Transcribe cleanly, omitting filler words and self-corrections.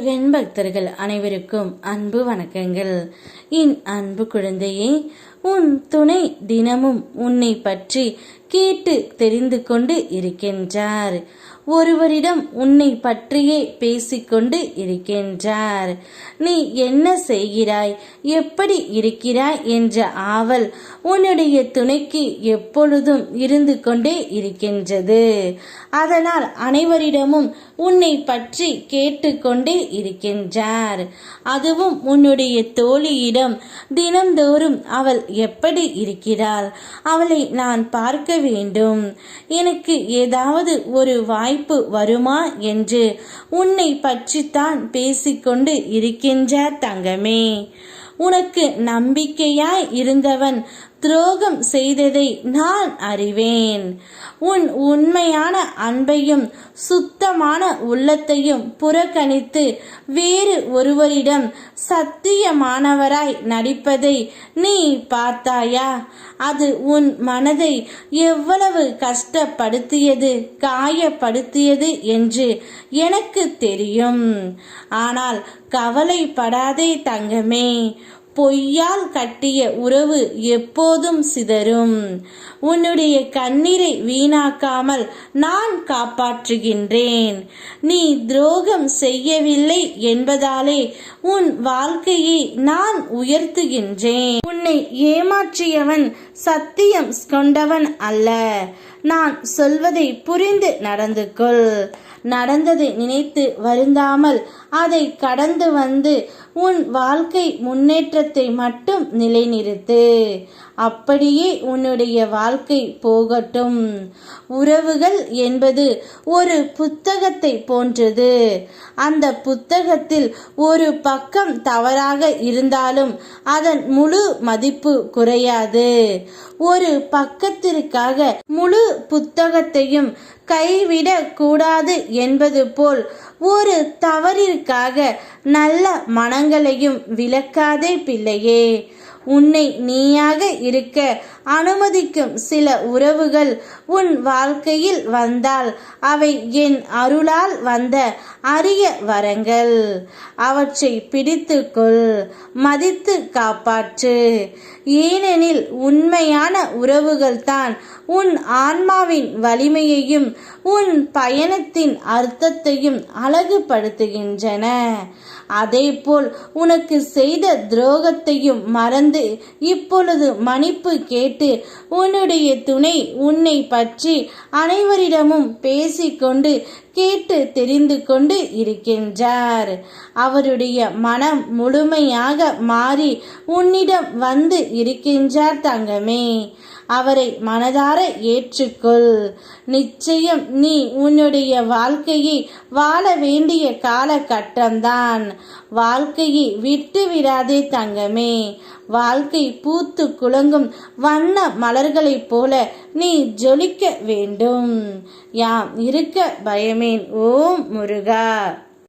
முருகன் பக்தர்கள் அனைவருக்கும் அன்பு வணக்கங்கள். என் அன்பு குழந்தையே, உன் துணை தினமும் உன்னை பற்றி கேட்டு தெரிந்து கொண்டு இருக்கின்றார். ஒருவரிடம் உன்னை பற்றியே பேசிக்கொண்டு இருக்கின்றார். நீ என்ன செய்கிறாய், எப்படி இருக்கிறாய் என்ற ஆவல் உன்னுடைய துணைக்கு எப்பொழுதும் இருந்து கொண்டே இருக்கின்றது. அதனால் அனைவரிடமும் உன்னை பற்றி கேட்டுக்கொண்டே இருக்கின்றார். அதுவும் உன்னுடைய தோழியிடம் தினந்தோறும் அவள் எப்படி இருக்கிறாள், அவளை நான் பார்க்க வேண்டும், எனக்கு ஏதாவது ஒரு வாய்ப்பு வருமா என்று உன்னை பற்றித்தான் பேசிக்கொண்டு இருக்கின்றார் தங்கமே. உனக்கு நம்பிக்கையாய் இருந்தவன் துரோகம் செய்ததை நான் அறிவேன். உன் உண்மையான அன்பையும் சுத்தமான உள்ளத்தையும் புறக்கணித்து வேறு ஒருவரிடம் சத்தியமானவராய் நடிப்பதை நீ பார்த்தாயா? அது உன் மனதை எவ்வளவு கஷ்டப்படுத்தியது, காயப்படுத்தியது என்று எனக்கு தெரியும். ஆனால் கவலைப்படாதே தங்கமே. பொய்யால் கட்டிய உறவு எப்போதும் சிதறும். உன்னுடைய கண்ணீரை வீணாக்காமல் நான் காப்பாற்றுகின்றேன். நீ துரோகம் செய்யவில்லை என்பதாலே உன் வாழ்க்கையை நான் உயர்த்துகின்றேன். உன்னை ஏமாற்றியவன் சத்தியம் கொண்டவன் அல்ல. நான் சொல்வதை புரிந்து நடந்து கொள். நடந்ததை நினைத்து வருந்தாமல் அதை கடந்து வந்து உன் வாழ்க்கை முன்னேற்றத்தை மட்டும் நிலைநிறுத்து. அப்படியே உன்னுடைய வாழ்க்கை போகட்டும். உறவுகள் என்பது ஒரு புத்தகத்தை போன்றது. அந்த புத்தகத்தில் ஒரு பக்கம் தவறாக இருந்தாலும் அதன் முழு மதிப்பு குறையாது. ஒரு பக்கத்திற்காக முழு புத்தகத்தையும் கைவிடக் கூடாது என்பது போல் ஒரு தவறிற்காக நல்ல மனங்களையும் விலக்காதே பிள்ளையே. உன்னை நீயாக இருக்க அனுமதிக்கும் சில உறவுகள் உன் வாழ்க்கையில் வந்தால் அவை என் அருளால் வந்த அரிய வரங்கள். அவற்றை பிடித்துக்கொள், மதித்து காப்பாற்று. ஏனெனில் உண்மையான உறவுகள் தான் உன் ஆன்மாவின் வலிமையையும் உன் பயணத்தின் அர்த்தத்தையும் அழகுபடுத்துகின்றன. அதேபோல் உனக்கு செய்த துரோகத்தையும் மறந்து இப்பொழுது மன்னிப்பு கேட்டு உன்னுடைய துணை உன்னை பற்றி அனைவரிடமும் பேசிக்கொண்டு கேட்டு தெரிந்து கொண்டு இருக்கின்றார். அவருடைய மனம் முழுமையாக மாறி உன்னிடம் வந்து இருக்கின்றார் தங்கமே. அவரை மனதார ஏற்றுக்கொள். நிச்சயம் நீ உன்னுடைய வாழ்க்கையை வாழ வேண்டிய காலகட்டம்தான். வாழ்க்கையை விட்டு விடாதே தங்கமே. வாழ்க்கை பூத்து குலுங்கும் வண்ண மலர்களைப் போல நீ ஜொலிக்க வேண்டும். யாம் இருக்க பயமேன். ஓம் முருகா.